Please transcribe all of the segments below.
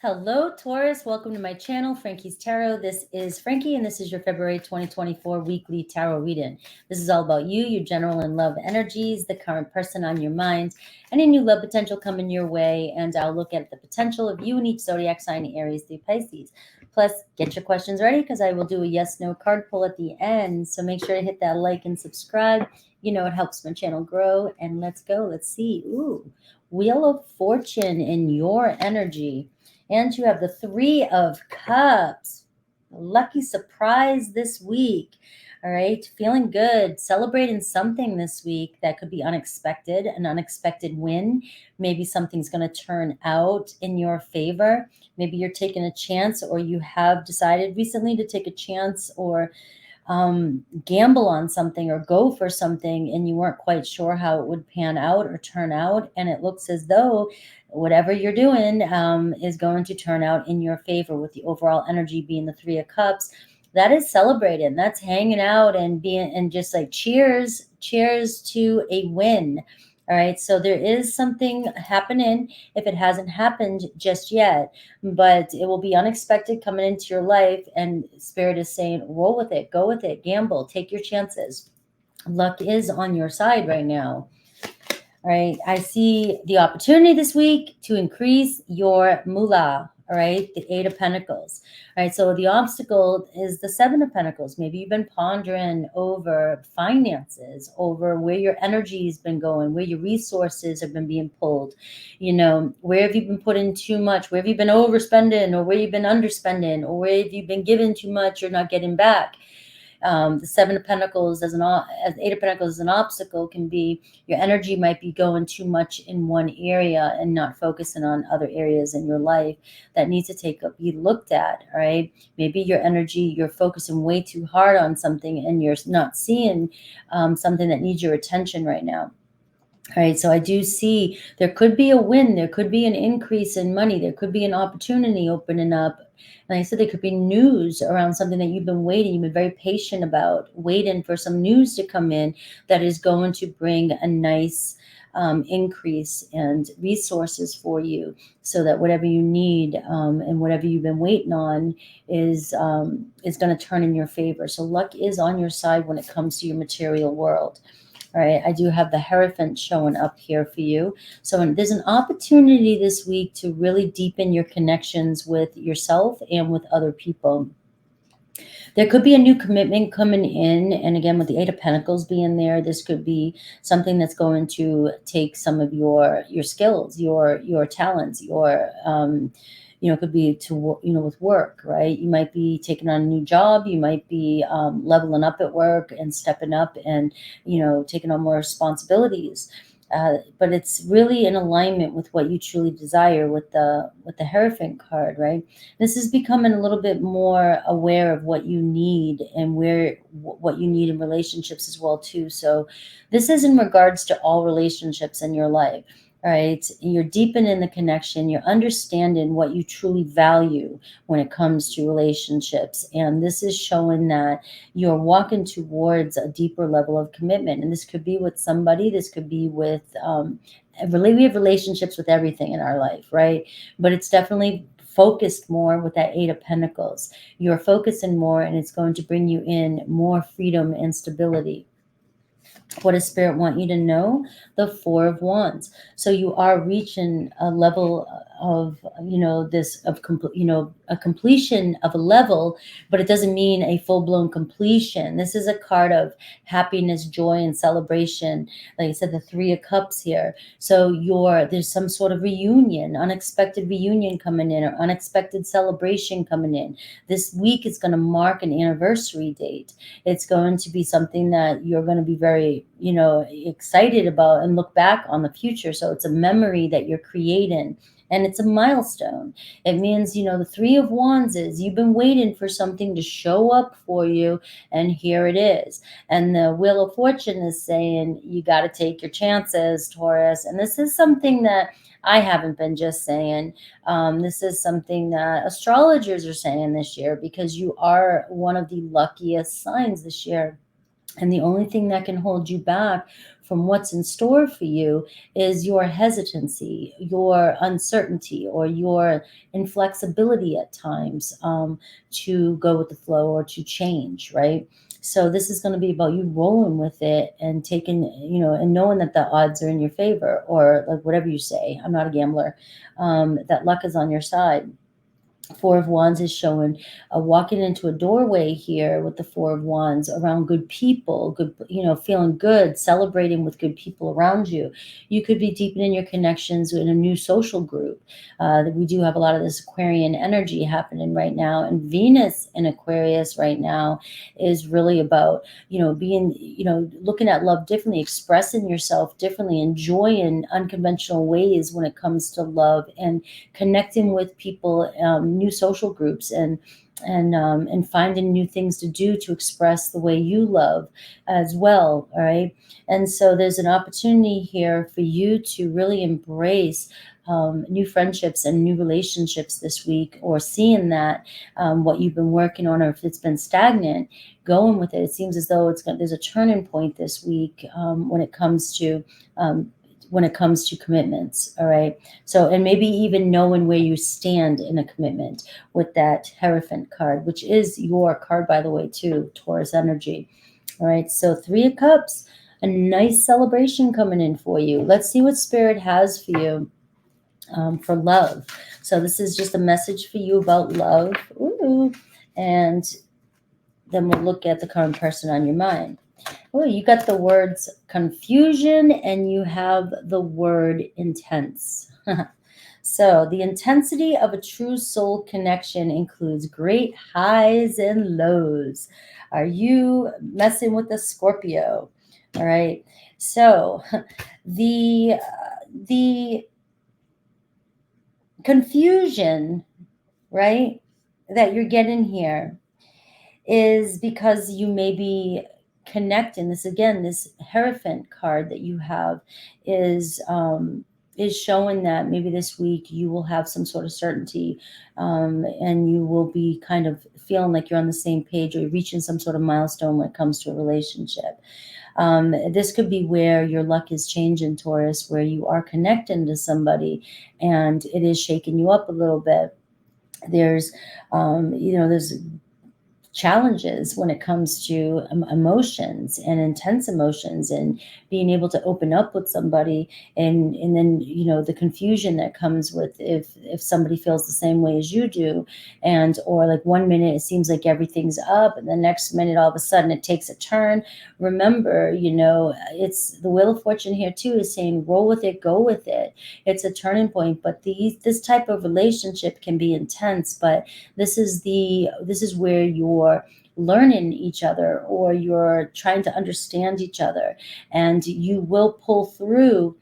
Hello, Taurus. Welcome to my channel, Frankie's Tarot. This is Frankie, and this is your February 2024 weekly tarot reading. This is all about you, your general and love energies, the current person on your mind, any new love potential coming your way, and I'll look at the potential of you in each zodiac sign, Aries through Pisces. Plus, get your questions ready because I will do a yes/no card pull at the end. So make sure to hit that like and subscribe. You know, it helps my channel grow. And let's go. Let's see. Ooh, Wheel of Fortune in your energy. And you have the Three of Cups. A lucky surprise this week. All right. Feeling good. Celebrating something this week that could be unexpected, an unexpected win. Maybe something's going to turn out in your favor. Maybe you're taking a chance, or you have decided recently to take a chance or gamble on something or go for something, and you weren't quite sure how it would pan out or turn out. And it looks as though whatever you're doing is going to turn out in your favor, with the overall energy being the Three of Cups. That is celebrating. That's hanging out and being, and just like cheers to a win. All right. So there is something happening, if it hasn't happened just yet, but it will be unexpected coming into your life. And Spirit is saying, roll with it, go with it, gamble, take your chances. Luck is on your side right now. All right. I see the opportunity this week to increase your moolah. All right. The Eight of Pentacles. All right. So the obstacle is the Seven of Pentacles. Maybe you've been pondering over finances, over where your energy has been going, where your resources have been being pulled. You know, where have you been putting too much? Where have you been overspending, or where you've been underspending, or where have you been giving too much or not getting back? The Seven of Pentacles as Eight of Pentacles as an obstacle can be your energy might be going too much in one area and not focusing on other areas in your life that needs to be looked at. All right. Maybe your energy, you're focusing way too hard on something and you're not seeing something that needs your attention right now. All right, so I do see there could be a win, there could be an increase in money, there could be an opportunity opening up. And I said there could be news around something that you've been waiting, you've been very patient about, waiting for some news to come in that is going to bring a nice increase and resources for you, so that whatever you need and whatever you've been waiting on is going to turn in your favor. So luck is on your side when it comes to your material world. All right, I do have the Hierophant showing up here for you. So there's an opportunity this week to really deepen your connections with yourself and with other people. There could be a new commitment coming in. And again, with the Eight of Pentacles being there, this could be something that's going to take some of your skills, your talents, it could be to, with work, right? You might be taking on a new job. You might be leveling up at work and stepping up and, taking on more responsibilities. But it's really in alignment with what you truly desire with the Hierophant card, right? This is becoming a little bit more aware of what you need and what you need in relationships as well too. So this is in regards to all relationships in your life. All right, you're deepening the connection, you're understanding what you truly value when it comes to relationships. And this is showing that you're walking towards a deeper level of commitment. And this could be with somebody, this could be with, we have relationships with everything in our life, right? But it's definitely focused more with that Eight of Pentacles. You're focusing more, and it's going to bring you in more freedom and stability. What does Spirit want you to know? The Four of Wands. So you are reaching a level of, a completion of a level, but it doesn't mean a full-blown completion. This is a card of happiness, joy, and celebration. Like I said, the Three of Cups here. So there's some sort of reunion, unexpected reunion coming in, or unexpected celebration coming in. This week is going to mark an anniversary date. It's going to be something that you're going to be very, excited about and look back on the future. So it's a memory that you're creating, and it's a milestone. It means, the Three of Wands is you've been waiting for something to show up for you, and here it is. And the Wheel of Fortune is saying you got to take your chances, Taurus. And this is something that I haven't been just saying. This is something that astrologers are saying this year, because you are one of the luckiest signs this year. And the only thing that can hold you back from what's in store for you is your hesitancy, your uncertainty, or your inflexibility at times, to go with the flow or to change, right? So this is going to be about you rolling with it and taking, and knowing that the odds are in your favor, or like whatever you say. I'm not a gambler. That luck is on your side. Four of Wands is showing walking into a doorway here with the Four of Wands around good people, good, feeling good, celebrating with good people around you. You could be deepening your connections in a new social group. We do have a lot of this Aquarian energy happening right now, and Venus in Aquarius right now is really about, being, looking at love differently, expressing yourself differently, enjoying unconventional ways when it comes to love, and connecting with people, new social groups, and finding new things to do to express the way you love as well. All right. And so there's an opportunity here for you to really embrace new friendships and new relationships this week, or seeing that what you've been working on, or if it's been stagnant, going with it. It seems as though there's a turning point this week when it comes to commitments. All right. So, and maybe even knowing where you stand in a commitment with that Hierophant card, which is your card, by the way, too, Taurus energy. All right. So 3 of Cups, a nice celebration coming in for you. Let's see what Spirit has for you for love. So this is just a message for you about love. Ooh. And then we'll look at the current person on your mind. Oh, you got the words confusion, and you have the word intense. So the intensity of a true soul connection includes great highs and lows. Are you messing with the Scorpio? All right. So the confusion, right, that you're getting here is because you may be connecting. This again, this Hierophant card that you have is showing that maybe this week you will have some sort of certainty, and you will be kind of feeling like you're on the same page, or you're reaching some sort of milestone when it comes to a relationship. This could be where your luck is changing, Taurus, where you are connecting to somebody and it is shaking you up a little bit. There's there's challenges when it comes to emotions and intense emotions, and being able to open up with somebody, and then the confusion that comes with if somebody feels the same way as you do, and or like one minute it seems like everything's up, and the next minute all of a sudden it takes a turn. Remember, it's the Wheel of Fortune here too is saying roll with it, go with it. It's a turning point, but this type of relationship can be intense, but this is where you're learning each other, or you're trying to understand each other, and you will pull through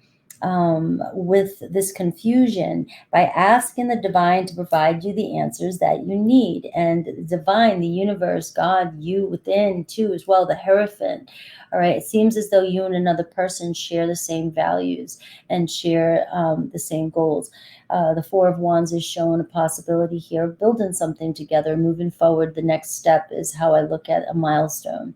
with this confusion by asking the divine to provide you the answers that you need. And the divine, the universe, God, you within too as well, the Hierophant. All right. It seems as though you and another person share the same values and share the same goals. The Four of Wands is showing a possibility here of building something together, moving forward. The next step is how I look at a milestone,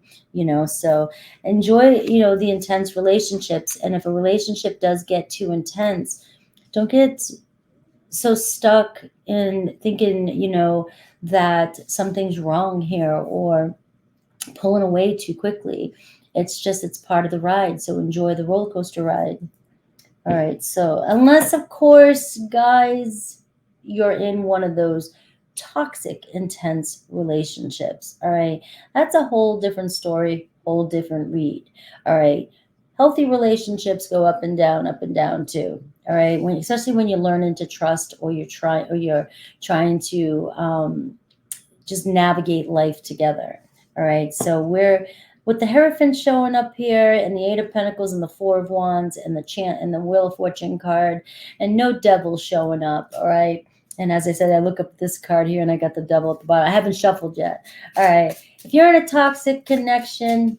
so enjoy, the intense relationships. And if a relationship does get too intense, don't get so stuck in thinking, that something's wrong here, or pulling away too quickly. It's part of the ride. So enjoy the roller coaster ride. All right. So unless, of course, guys, you're in one of those toxic, intense relationships. All right. That's a whole different story, whole different read. All right. Healthy relationships go up and down too. All right. Especially when you're learning to trust, or you're trying to just navigate life together. All right. So with the Hierophant showing up here, and the Eight of Pentacles, and the Four of Wands, and the Wheel of Fortune card, and no devil showing up. All right. And as I said, I look up this card here and I got the devil at the bottom. I haven't shuffled yet. All right. If you're in a toxic connection,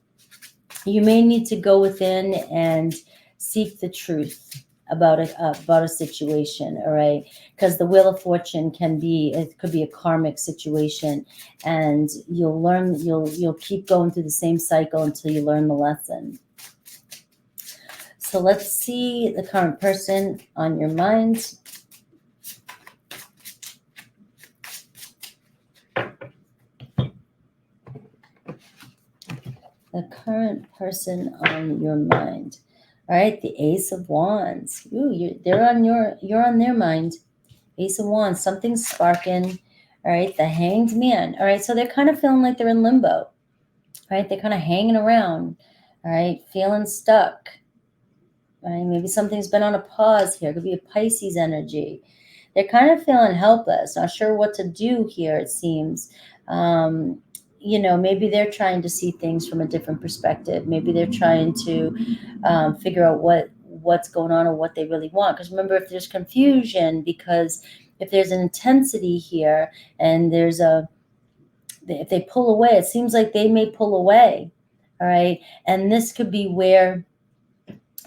you may need to go within and seek the truth about a situation. All right. Because the Wheel of Fortune could be a karmic situation, and you'll keep going through the same cycle until you learn the lesson. So let's see the current person on your mind. The current person on your mind. All right, the Ace of Wands. Ooh, you're on their mind. Ace of Wands, something's sparking. All right, the Hanged Man. All right, so they're kind of feeling like they're in limbo. All right, they're kind of hanging around. All right, feeling stuck. All right, maybe something's been on a pause here. It could be a Pisces energy. They're kind of feeling helpless, not sure what to do here, it seems. Maybe they're trying to see things from a different perspective. Maybe they're trying to figure out what's going on or what they really want. Because remember, if there's confusion, because if there's an intensity here and if they pull away, it seems like they may pull away. All right. And this could be where,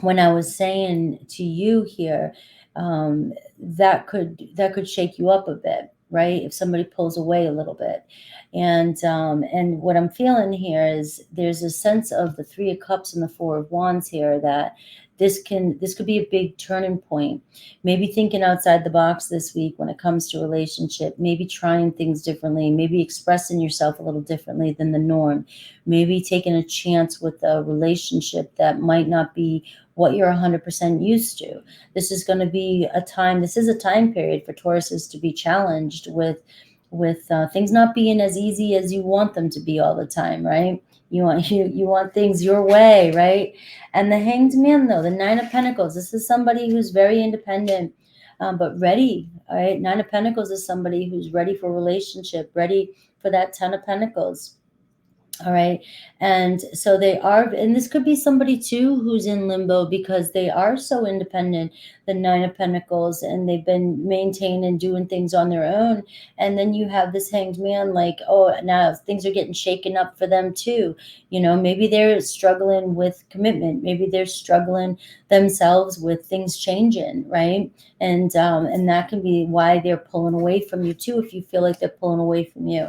when I was saying to you here, that could shake you up a bit, right? If somebody pulls away a little bit, and what I'm feeling here is there's a sense of the Three of Cups and the Four of Wands here, that this could be a big turning point. Maybe thinking outside the box this week when it comes to relationship, maybe trying things differently, maybe expressing yourself a little differently than the norm, maybe taking a chance with a relationship that might not be what you're 100% used to. This is going to be a time, this is a time period for Tauruses to be challenged with things not being as easy as you want them to be all the time, right? You want things your way, right? And the Hanged Man, though, the Nine of Pentacles, this is somebody who's very independent, but ready. All right, Nine of Pentacles is somebody who's ready for a relationship, ready for that Ten of Pentacles. All right. And so they are, and this could be somebody too who's in limbo because they are so independent, the Nine of Pentacles, and they've been maintaining and doing things on their own. And then you have this Hanged Man, like, oh, now things are getting shaken up for them too. Maybe they're struggling with commitment. Maybe they're struggling themselves with things changing, right? And that can be why they're pulling away from you too, if you feel like they're pulling away from you.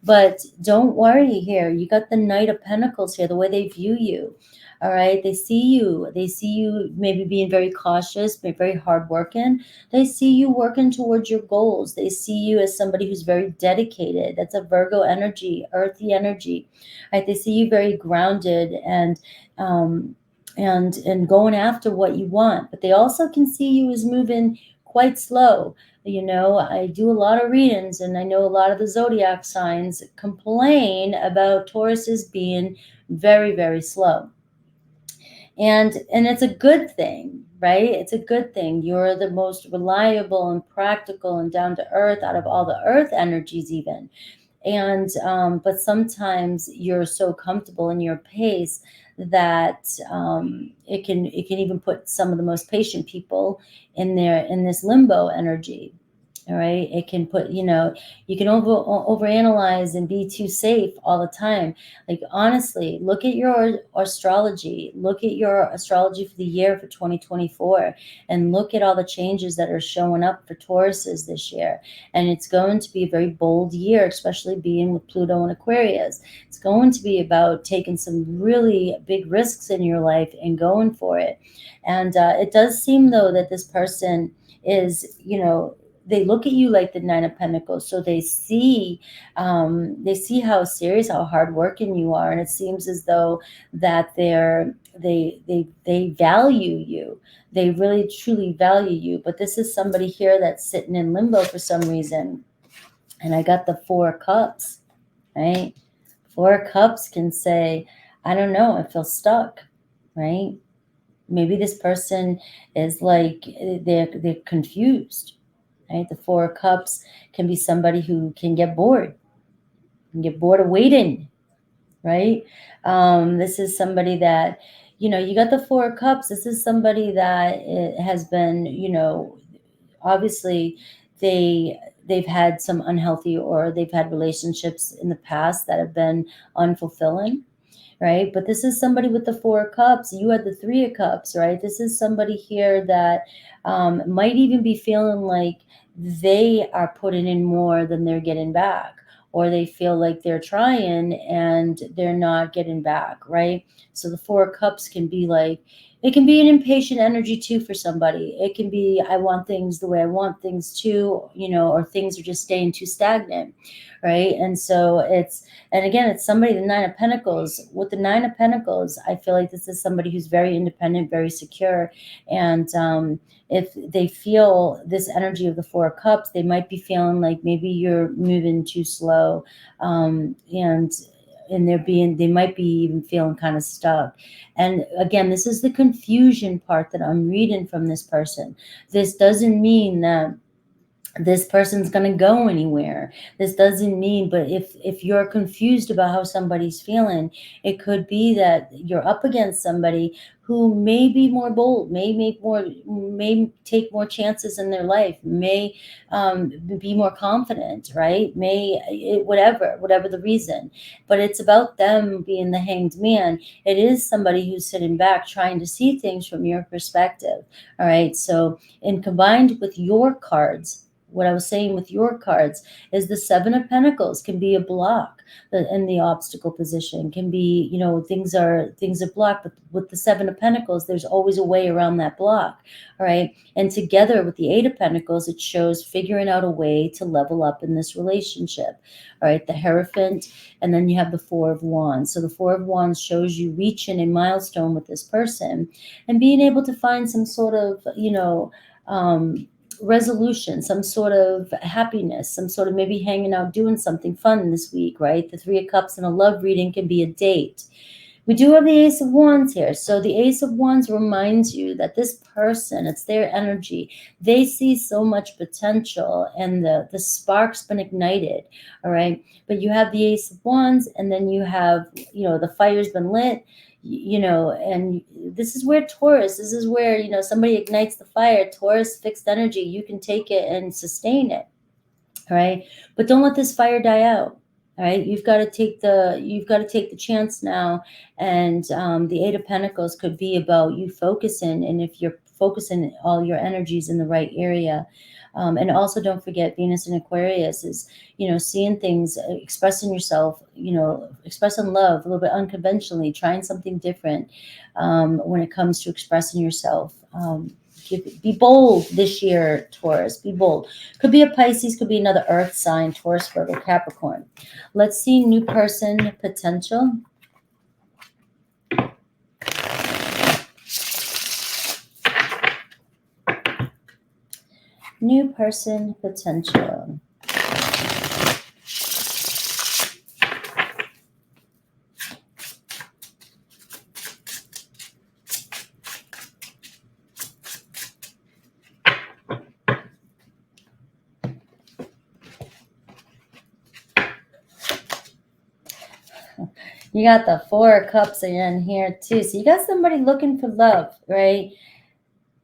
But don't worry here. You got the Knight of Pentacles here, the way they view you. All right. They see you maybe being very cautious, very hardworking. They see you working towards your goals. They see you as somebody who's very dedicated. That's a Virgo energy, earthy energy. Right. They see you very grounded and going after what you want. But they also can see you as moving quite slow. I do a lot of readings, and I know a lot of the Zodiac signs complain about Tauruses being very, very slow. And it's a good thing, right? It's a good thing. You're the most reliable and practical and down to earth out of all the earth energies even. And but sometimes you're so comfortable in your pace that it can even put some of the most patient people in this limbo energy. All right, it can put, you can overanalyze and be too safe all the time. Like, honestly, look at your astrology. Look at your astrology for the year for 2024, and look at all the changes that are showing up for Tauruses this year. And it's going to be a very bold year, especially being with Pluto and Aquarius. It's going to be about taking some really big risks in your life and going for it. And it does seem, though, that this person is, they look at you like the Nine of Pentacles, so they see how serious, how hardworking you are, and it seems as though that they value you. They really truly value you. But this is somebody here that's sitting in limbo for some reason, and I got the Four of Cups, right? Four of Cups can say, I don't know, I feel stuck, right? Maybe this person is like they're confused. Right? The Four of Cups can be somebody who can get bored of waiting, right? This is somebody that, you got the Four of Cups. This is somebody that has been, obviously they've had some unhealthy, or they've had relationships in the past that have been unfulfilling. Right? But this is somebody with the Four of Cups. You had the Three of Cups, right? This is somebody here that might even be feeling like they are putting in more than they're getting back, or they feel like they're trying and they're not getting back, right? So the Four of Cups can be like, It can be an impatient energy too for somebody. It can be, I want things the way I want things too, or things are just staying too stagnant, right? And so and again, it's somebody, the Nine of Pentacles. With the Nine of Pentacles, I feel like this is somebody who's very independent, very secure. And if they feel this energy of the Four of Cups, they might be feeling like maybe you're moving too slow. And they might be even feeling kind of stuck. And again, this is the confusion part that I'm reading from this person. This doesn't mean that this person's going to go anywhere. This doesn't mean, but if you're confused about how somebody's feeling, it could be that you're up against somebody who may be more bold, may take more chances in their life, may be more confident, right? Whatever the reason. But it's about them being the hanged man. It is somebody who's sitting back trying to see things from your perspective. All right. So, and combined with your cards, what I was saying with your cards is the Seven of Pentacles can be a block in the obstacle position, can be, things are blocked, but with the Seven of Pentacles, there's always a way around that block. All right. And together with the Eight of Pentacles, it shows figuring out a way to level up in this relationship. All right. The Hierophant, and then you have the Four of Wands. So the Four of Wands shows you reaching a milestone with this person and being able to find some sort of, resolution, some sort of happiness, some sort of maybe hanging out, doing something fun this week, right? The Three of Cups in a love reading can be a date. We do have the Ace of Wands here. So the Ace of Wands reminds you that this person, it's their energy. They see so much potential and the spark's been ignited, all right? But you have the Ace of Wands, and then you have, the fire's been lit, and this is where Taurus, this is where, somebody ignites the fire. Taurus, fixed energy. You can take it and sustain it, all right? But don't let this fire die out. All right, you've got to take the chance now, and the Eight of Pentacles could be about you focusing, and if you're focusing all your energies in the right area, and also don't forget Venus in Aquarius is, seeing things, expressing yourself, expressing love a little bit unconventionally, trying something different when it comes to expressing yourself. Be bold this year, Taurus. Be bold. Could be a Pisces, could be another earth sign, Taurus, Virgo, Capricorn. Let's see new person potential. New person potential. You got the Four of Cups in here too. So you got somebody looking for love, right?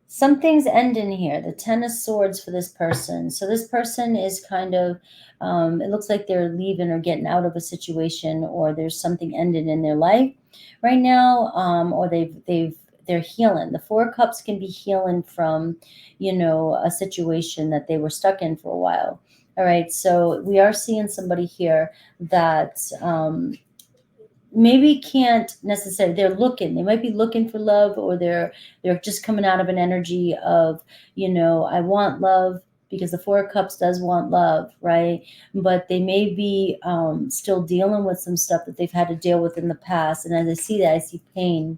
Something's ending here. The Ten of Swords for this person. So this person is kind of, it looks like they're leaving or getting out of a situation, or there's something ending in their life right now, or they're healing. The Four of Cups can be healing from, a situation that they were stuck in for a while. All right. So we are seeing somebody here that, maybe can't necessarily, they might be looking for love, or they're just coming out of an energy of, I want love, because the Four of Cups does want love, right? But they may be still dealing with some stuff that they've had to deal with in the past. And as I see that, I see pain.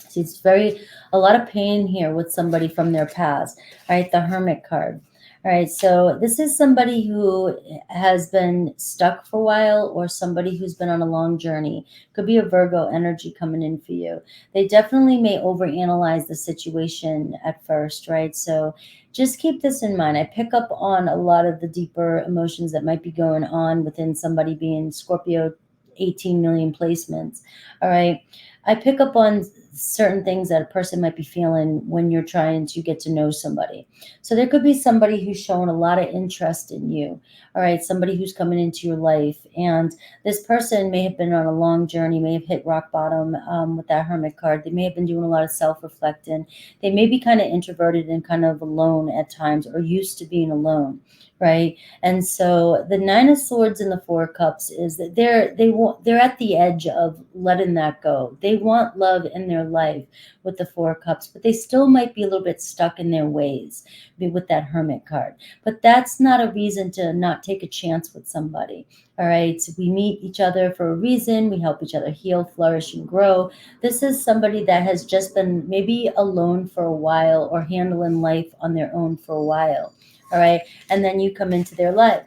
See, it's a lot of pain here with somebody from their past. All right, the Hermit card. All right, so this is somebody who has been stuck for a while, or somebody who's been on a long journey. Could be a Virgo energy coming in for you. They definitely may overanalyze the situation at first, right? So just keep this in mind. I pick up on a lot of the deeper emotions that might be going on within somebody being Scorpio, 18 million placements. All right, I pick up on certain things that a person might be feeling when you're trying to get to know somebody. So there could be somebody who's showing a lot of interest in you. All right, somebody who's coming into your life, and this person may have been on a long journey, may have hit rock bottom with that Hermit card. They may have been doing a lot of self-reflecting. They may be kind of introverted and kind of alone at times, or used to being alone. right? And so the Nine of Swords and the Four of Cups is that they're at the edge of letting that go. They want love in their life with the Four of Cups, but they still might be a little bit stuck in their ways with that Hermit card. But that's not a reason to not take a chance with somebody. All right, so we meet each other for a reason. We help each other heal, flourish, and grow. This is somebody that has just been maybe alone for a while or handling life on their own for a while. All right, and then you come into their life,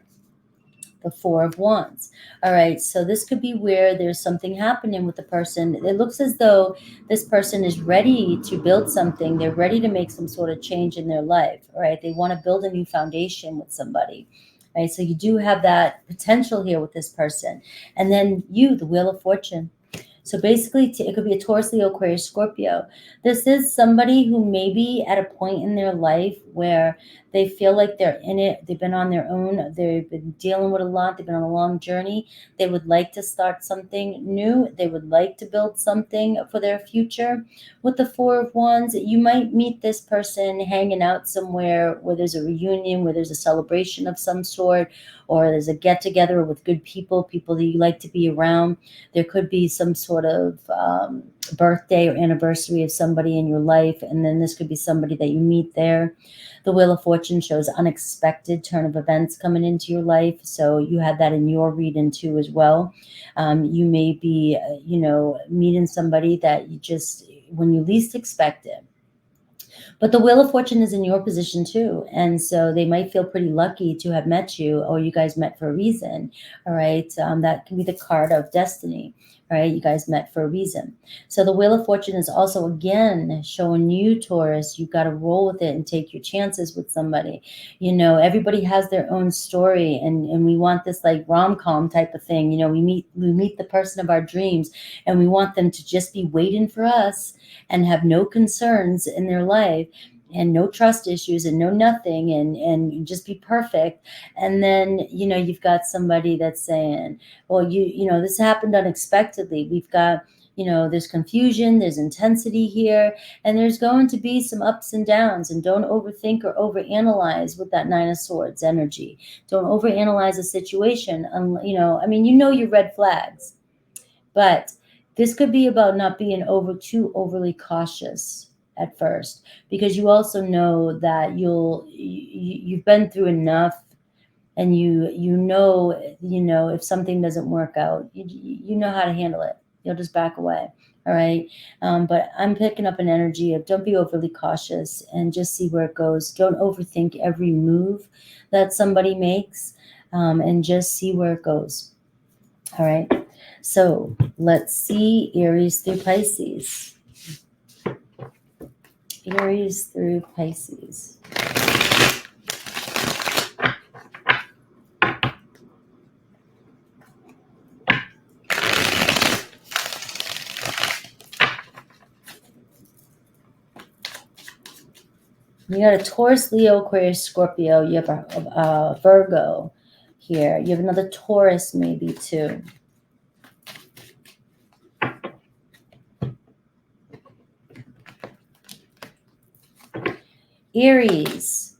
the Four of Wands. All right, so this could be where there's something happening with the person. It looks as though this person is ready to build something. They're ready to make some sort of change in their life. All right, they want to build a new foundation with somebody. Right, so you do have that potential here with this person. And then you, the Wheel of Fortune. So basically, it could be a Taurus, Leo, Aquarius, Scorpio. This is somebody who may be at a point in their life where they feel like they're in it. They've been on their own. They've been dealing with a lot. They've been on a long journey. They would like to start something new. They would like to build something for their future. With the Four of Wands, you might meet this person hanging out somewhere where there's a reunion, where there's a celebration of some sort, or there's a get-together with good people, people that you like to be around. There could be some sort of birthday or anniversary of somebody in your life, and then this could be somebody that you meet there. The Wheel of Fortune shows unexpected turn of events coming into your life, so you have that in your reading too as well. You may be, meeting somebody that you just, when you least expect it. But the Wheel of Fortune is in your position too. And so they might feel pretty lucky to have met you, or you guys met for a reason. All right. That can be the card of destiny. All right. You guys met for a reason. So the Wheel of Fortune is also, again, showing you, Taurus, you got to roll with it and take your chances with somebody. Everybody has their own story, and we want this like rom-com type of thing. We meet the person of our dreams, and we want them to just be waiting for us and have no concerns in their life and no trust issues and no nothing, and just be perfect. And then you've got somebody that's saying, well, this happened unexpectedly. We've got, there's confusion, there's intensity here, and there's going to be some ups and downs. And don't overthink or overanalyze with that Nine of Swords energy. Don't overanalyze a situation. Your red flags, but this could be about not being too overly cautious at first, because you also know that you've been through enough, and if something doesn't work out, you know how to handle it. You'll just back away. All right. But I'm picking up an energy of don't be overly cautious and just see where it goes. Don't overthink every move that somebody makes, and just see where it goes. All right. So let's see Aries through Pisces. Aries through Pisces. You got a Taurus, Leo, Aquarius, Scorpio. You have a Virgo here. You have another Taurus maybe too. Aries.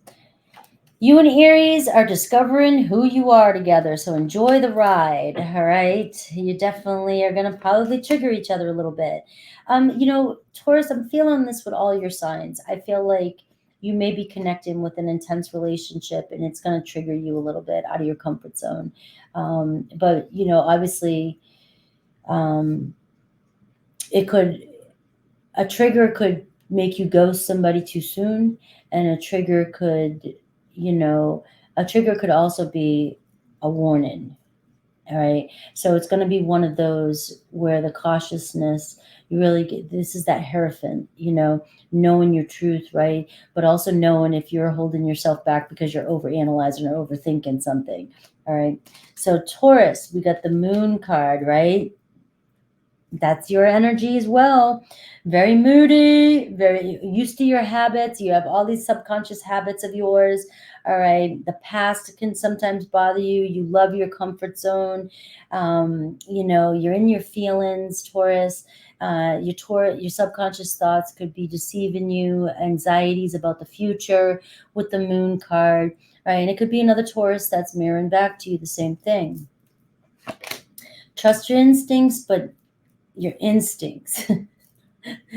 You and Aries are discovering who you are together, so enjoy the ride, all right? You definitely are going to probably trigger each other a little bit. Taurus, I'm feeling this with all your signs. I feel like you may be connecting with an intense relationship, and it's going to trigger you a little bit out of your comfort zone. But obviously, a trigger could make you ghost somebody too soon, and a trigger could also be a warning. All right. So it's going to be one of those where the cautiousness, you really get, this is that Hierophant, knowing your truth, right? But also knowing if you're holding yourself back because you're overanalyzing or overthinking something. All right. So Taurus, we got the Moon card, right? That's your energy as well. Very moody, very used to your habits. You have all these subconscious habits of yours. All right. The past can sometimes bother you. You love your comfort zone. You're in your feelings, Taurus. Your subconscious thoughts could be deceiving you, anxieties about the future with the Moon card. All right, and it could be another Taurus that's mirroring back to you the same thing. Trust your instincts, but your instincts,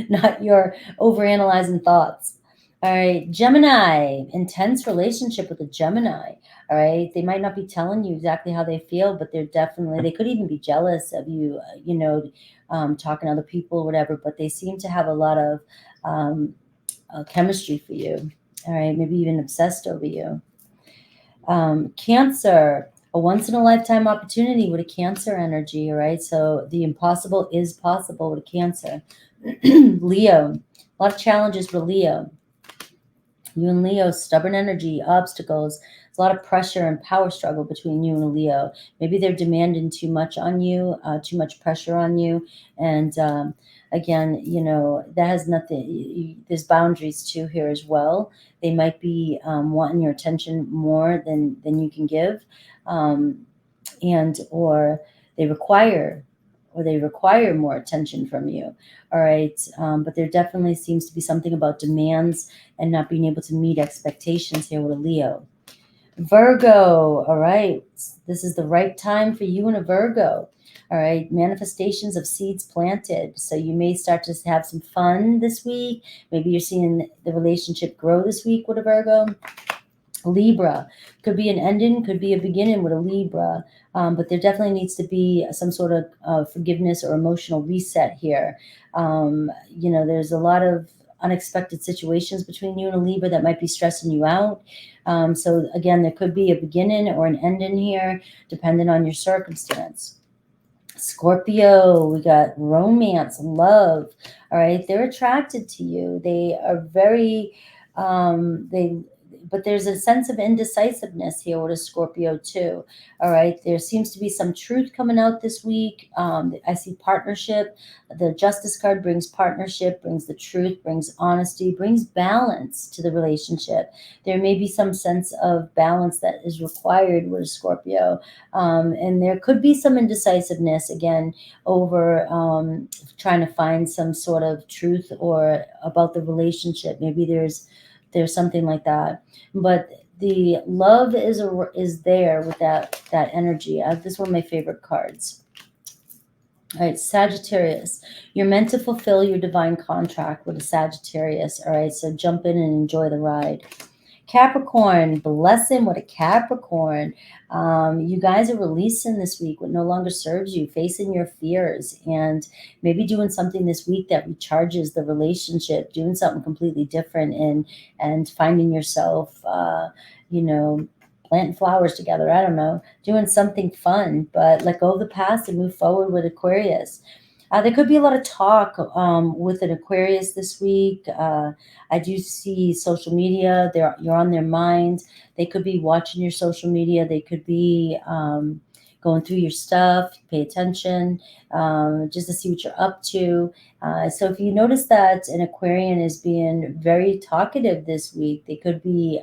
not your overanalyzing thoughts. All right, Gemini, intense relationship with a Gemini. All right, they might not be telling you exactly how they feel, but they're definitely, they could even be jealous of you, talking to other people, whatever, but they seem to have a lot of chemistry for you. All right, maybe even obsessed over you. Cancer, a once in a lifetime opportunity with a Cancer energy. All right, so the impossible is possible with a Cancer. Leo, a lot of challenges with Leo. You and Leo, stubborn energy, obstacles. There's a lot of pressure and power struggle between you and a Leo. Maybe they're demanding too much on you, too much pressure on you. And again, that has nothing, there's boundaries too here as well. They might be wanting your attention more than you can give. Or they require more attention from you. All right. But there definitely seems to be something about demands and not being able to meet expectations here with a Leo. Virgo. All right. This is the right time for you and a Virgo. All right. Manifestations of seeds planted. So you may start to have some fun this week. Maybe you're seeing the relationship grow this week with a Virgo. Libra, could be an ending, could be a beginning with a Libra, but there definitely needs to be some sort of forgiveness or emotional reset here. There's a lot of unexpected situations between you and a Libra that might be stressing you out. So again, there could be a beginning or an ending here, depending on your circumstance. Scorpio, we got romance, love. All right, they're attracted to you. They are very, but there's a sense of indecisiveness here with a Scorpio too. All right, there seems to be some truth coming out this week. I see partnership. The Justice card brings partnership, brings the truth, brings honesty, brings balance to the relationship. There may be some sense of balance that is required with a Scorpio. And there could be some indecisiveness again over trying to find some sort of truth or about the relationship. Maybe there's something like that, but the love is there with that energy. This is one of my favorite cards. All right, Sagittarius, you're meant to fulfill your divine contract with a Sagittarius. All right, so jump in and enjoy the ride. Capricorn, blessing with a Capricorn. You guys are releasing this week what no longer serves you, facing your fears, and maybe doing something this week that recharges the relationship, doing something completely different, and finding yourself, planting flowers together. I don't know, doing something fun, but let go of the past and move forward with Aquarius. There could be a lot of talk with an Aquarius this week. I do see social media. You're on their mind. They could be watching your social media. They could be going through your stuff. Pay attention just to see what you're up to. So if you notice that an Aquarian is being very talkative this week, they could be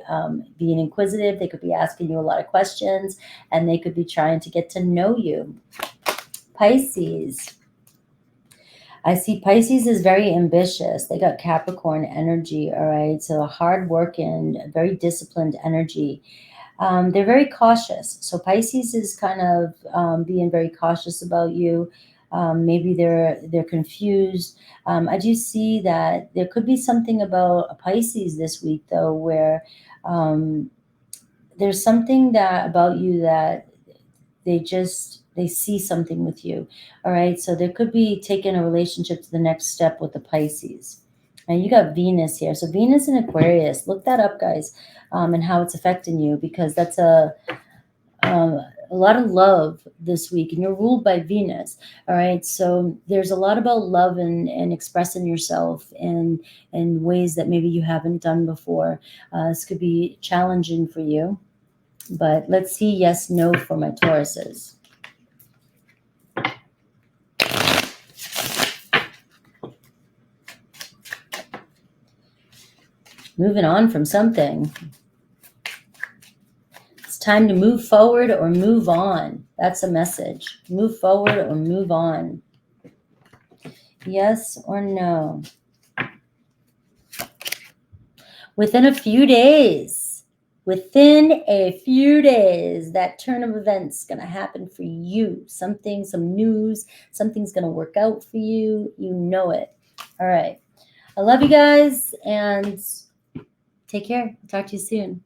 being inquisitive. They could be asking you a lot of questions, and they could be trying to get to know you. Pisces. I see Pisces is very ambitious. They got Capricorn energy, all right? So a hardworking, very disciplined energy. They're very cautious. So Pisces is kind of being very cautious about you. Maybe they're confused. I do see that there could be something about a Pisces this week, though, where there's something about you that they see something with you. All right. So there could be taking a relationship to the next step with the Pisces. And you got Venus here. So Venus in Aquarius, look that up, guys, and how it's affecting you, because that's a lot of love this week, and you're ruled by Venus. All right. So there's a lot about love and expressing yourself in ways that maybe you haven't done before. This could be challenging for you. But let's see yes, no for my Tauruses. Moving on from something. It's time to move forward or move on. That's a message. Move forward or move on. Yes or no? Within a few days. within a few days, that turn of events is going to happen for you. Something, some news, something's going to work out for you. You know it. All right. I love you guys, and take care. Talk to you soon.